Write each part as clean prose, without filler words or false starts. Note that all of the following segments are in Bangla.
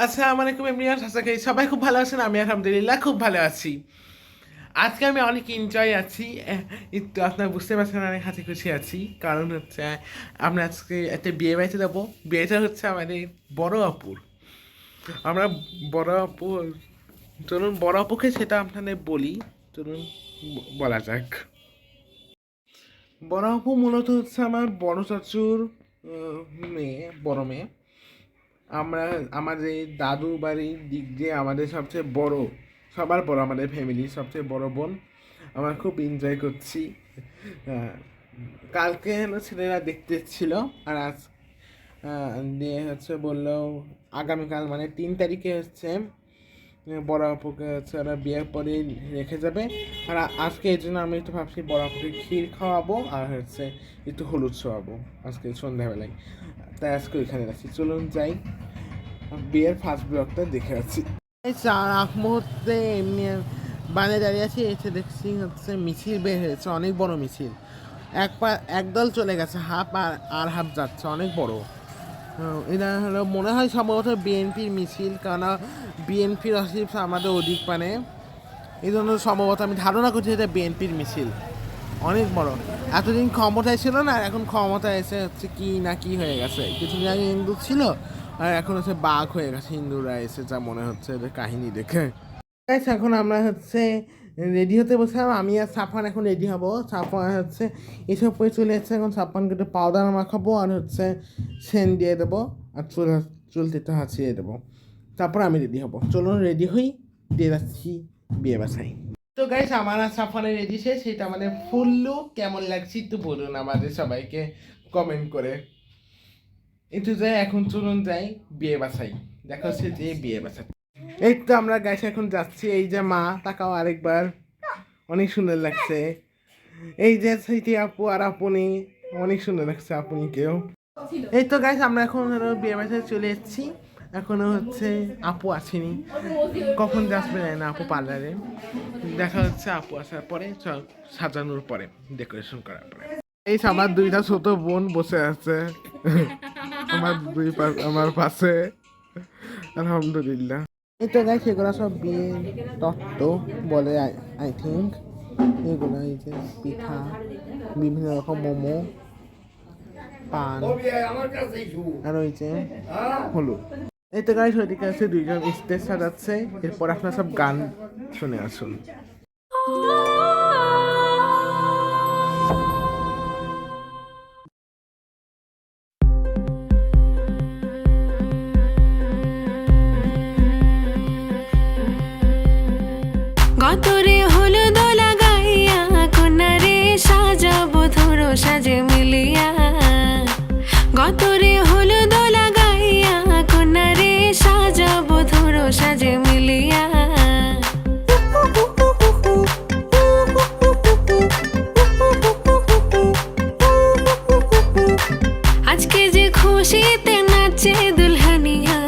আসসালামু আলাইকুম এমনিয়ান আশা করি সবাই খুব ভালো আছেন। আমি আলহামদুলিল্লাহ খুব ভালো আছি। আজকে আমি অনেক এনজয় আছি। একটু আপনারা বুঝতে পারছেন অনেক হাসি খুশি আছি। কারণ হচ্ছে আমরা আজকে একটা বিয়ে বাড়িতে যাবো। বিয়েটা হচ্ছে আমাদের বড় আপুর। আমরা বড় আপু, চলুন বড় আপুকে সেটা আপনাদের বলি। চলুন বলা যাক। বড় আপু মূলত হচ্ছে আমার বড় চাচুর মেয়ে, বড় মেয়ে। আমরা আমাদের দাদু বাড়ির দিক দিয়ে আমাদের সবচেয়ে বড়, সবার বড়, আমাদের ফ্যামিলির সবচেয়ে বড় বোন। আমরা খুব এনজয় করছি। কালকে হলো ছেলেরা দেখতে ছিল, আর আজ দিয়ে হচ্ছে বললো আগামীকাল মানে 3 তারিখে হচ্ছে বড় আপুকে হচ্ছে ওরা বিয়ের পরে রেখে যাবে। আর আজকে এই জন্য আমি একটু ভাবছি বড় আপুকে ক্ষীর খাওয়াবো আর হচ্ছে একটু হলুদ ছোয়াবো আজকে সন্ধ্যাবেলায়। তাই আজকে ওইখানে যাচ্ছি, চলুন যাই বিয়ের ফার্স্ট ব্লগটা দেখে আছি। চার আগ মুহূর্তে এমনি বানে দাঁড়িয়ে আছি, এসে দেখছি হচ্ছে মিছিল বের হয়েছে, অনেক বড় মিছিল। একদল চলে গেছে, হাফ আর হাফ যাচ্ছে, অনেক বড়। এটা হলো মনে হয় সম্ভবত বিএনপির মিছিল, কারণ বিএনপির অসিফ আমাদের অধিক মানে এই জন্য সম্ভবত আমি ধারণা করছি এটা বিএনপির মিছিল। অনেক বড়। এতদিন ক্ষমতায় ছিল না, এখন ক্ষমতায় এসে হচ্ছে কি না কি হয়ে গেছে। কিছুদিন আগে হিন্দু ছিল আর এখন হচ্ছে বাঘ হয়ে গেছে হিন্দুরা এসে, যা মনে হচ্ছে এদের কাহিনী দেখে। এখন আমরা হচ্ছে রেডি হতে বসলাম। আমি আর সাফান এখন রেডি হব। সাফান হচ্ছে এসব করে চলে যাচ্ছে, এখন সাফানকে একটু পাউডার মাখাবো আর হচ্ছে সেন দিয়ে দেবো আর চুলতে একটু হাঁচিয়ে দেবো। তারপর আমি রেডি হব। চলুন রেডি হই, দিয়ে যাচ্ছি বিয়ে বাসায়। তো গাইস, আমার আর সাফানের রেডি শেষ। সেটা আমাদের ফুল লুক কেমন লাগছে একটু বলুন আমাদের সবাইকে কমেন্ট করে। একটু যাই, এখন চলুন যাই বিয়ে বাসায়। দেখা হচ্ছে যে বিয়ে বাসায়। এই তো আমরা গাইস এখন যাচ্ছি। এই যে মা, তাকাও আরেকবার, অনেক সুন্দর লাগছে। এই যে স্মৃতি আপু আর আপনি, অনেক সুন্দর লাগছে আপনিকেও। এই তো গাইস, আমরা এখন বিয়ে বাসায় চলে এসেছি। এখনো হচ্ছে আপু আসেনি, কখন আসবে না আপু পার্লারে। দেখা হচ্ছে আপু আসার পরে, সাজানোর পরে, ডেকোরেশন করার পরে। এই আমার দুইটা ছোট বোন বসে আছে আমার পাশে, আলহামদুলিল্লাহ। এই তো গাইস, এগুলো সব বিয়ে তত্ত্ব বলে আই থিঙ্ক। এগুলো এই যে পিঠা, বিভিন্ন রকম মোমো, পান আর ওই যে হলুদ। এই তো গাইস, ওইদিকে আছে দুইজন স্টেজ সাজাচ্ছে। এরপর আপনার সব গান শুনে আসুন। গতরে হলুদ লাগাইয়া কোনারে সাজাবো ধরো সাজে মিলিয়া। গতরে হলুদ লাগাইয়া কোনারে সাজাবো ধরো সাজে মিলিয়া। আজকে যে খুশিতে নাচে দুলহানিয়া,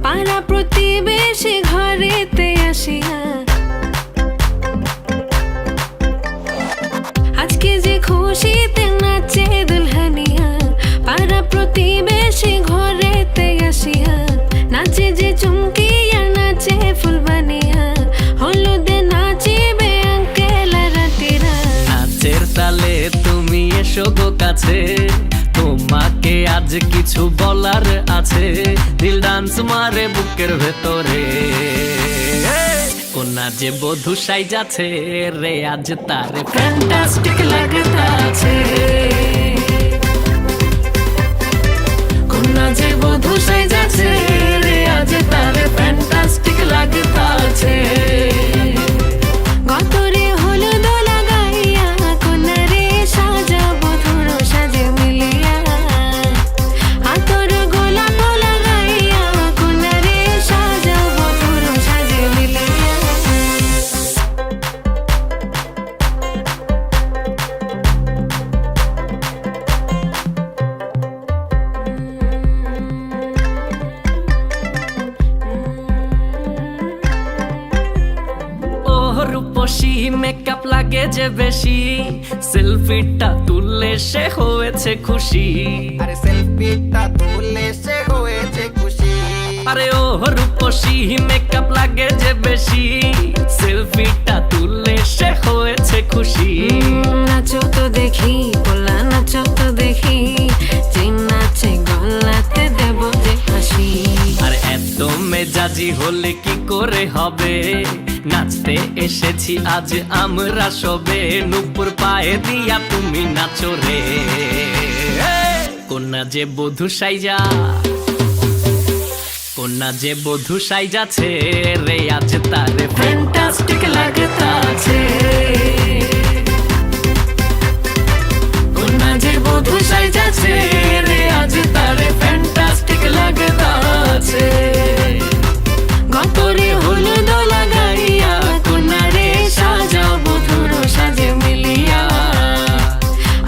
পাড়া প্রতিবেশী ঘরেতে আসিয়া। আজকে যে খুশিতে নাচে দুলহানিয়া, পাড়া প্রতিবেশী ঘরেতে আসিয়া। নাচে যে চুমকিয়া নাচে ফুলবানিয়া, হলুদে নাচিবে আঙ্কেল রাতিরা। নাচের তালে তুমি এসো গো কাছে, তোমাকে আজ কিছু বলার আছে। দিল ডান্স মারে বুকের ভেতরে, কোনা যে বধূ সাইজাছে রে আজ তারে ফ্যান্টাস্টিক লাগতাছে। কোনা যে বধূ সাইজাছে রে আজ তারে ফ্যান্টাস্টিক লাগতাছে। গতরে হলুদ লাগাইয়া কোনারে সাজাবো ধরো সাজে মিলিয়া। আতর গোলাপ লাগাইয়া কোনারে সাজাবো ধরো সাজে মিলিয়া। রূপসী মেকআপ লাগে যে বেশি সেলফিটা তুললে সে হয়েছে খুশি আরে সেলফিটা তুললে সে হয়েছে খুশি আরে ও রূপসী মেকআপ লাগে যে বেশি সেলফিটা তুললে সে হয়েছে খুশি নাচো তো দেখি পোলা নাচো তো দেখি যে নাচে গলাতে দেব যে হাসি আর এত মেজাজি হলে কি করে হবে নাচতে এসেছি আজ আমরা সবে নুপুর পায়ে দিয়া তুমি নাচো রে কন্যা যে বধূ সাইজা কন্যা যে বধূ সাইজাছে রে আজ তারে ফ্যান্টাস্টিক লাগতাছে কন্যা যে বধূ সাইজাছে রে আজ তারে ফ্যান্টাস্টিক লাগতাছে গতরে হলুদ লাগাইয়া কোনারে সাজাও বধুর সাজে মিলিয়া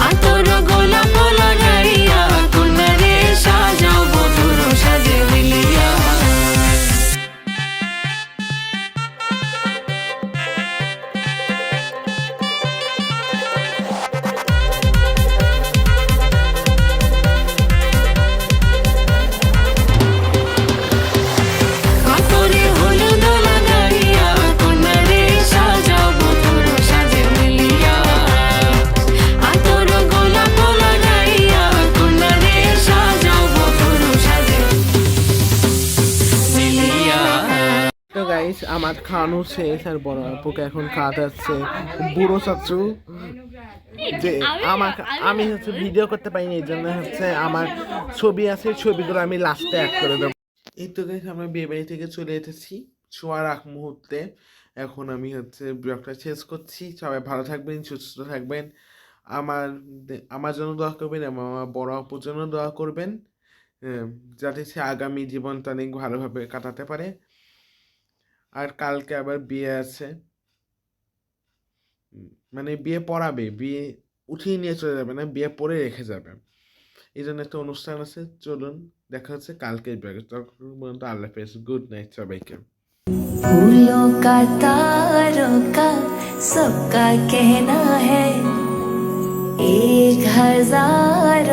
আতর গোলাপ লাগাইয়া কোনারে সাজাও বধুর সাজে মিলিয়া গতরে হলুদ লাগাইয়া কোনারে সাজাও বধুর সাজে মিলিয়া আতর গোলাপ লাগাইয়া কোনারে সাজাও বধুর সাজে মিলিয়া তো গাইস আমার খাওয়ানো শেষ আর বড় আপুকে এখন খাওয়াতে যাচ্ছে বুড়ো চাচু যে আমি হচ্ছে ভিডিও করতে পারিনি এই জন্য হচ্ছে আমার ছবি আছে ছবিগুলো আমি লাস্টে অ্যাড করে দেবো। এই তো গাইস আমরা বিয়ে বাড়ি থেকে চলে এসেছি শোয়ার আগ মুহূর্তে। এখন আমি হচ্ছে ব্লগটা শেষ করছি। সবাই ভালো থাকবেন, সুস্থ থাকবেন, আমার জন্য দোয়া করবেন এবং আমার বড় আপুর জন্য দোয়া করবেন যাতে সে আগামী জীবনটা অনেক ভালোভাবে কাটাতে পারে। আর কালকে আবার বিয়ে আছে, মানে বিয়ে পড়াবে, বিয়ে উঠিয়ে নিয়ে চলে যাবে না, বিয়ে পরে রেখে যাবে, এই জন্য একটা অনুষ্ঠান আছে। চলুন দেখা হচ্ছে কালকের ব্লগে। তখন পর্যন্ত আল্লাহ হাফেজ, গুড নাইট সবাইকে। फूलों का तारों का सबका कहना है 1000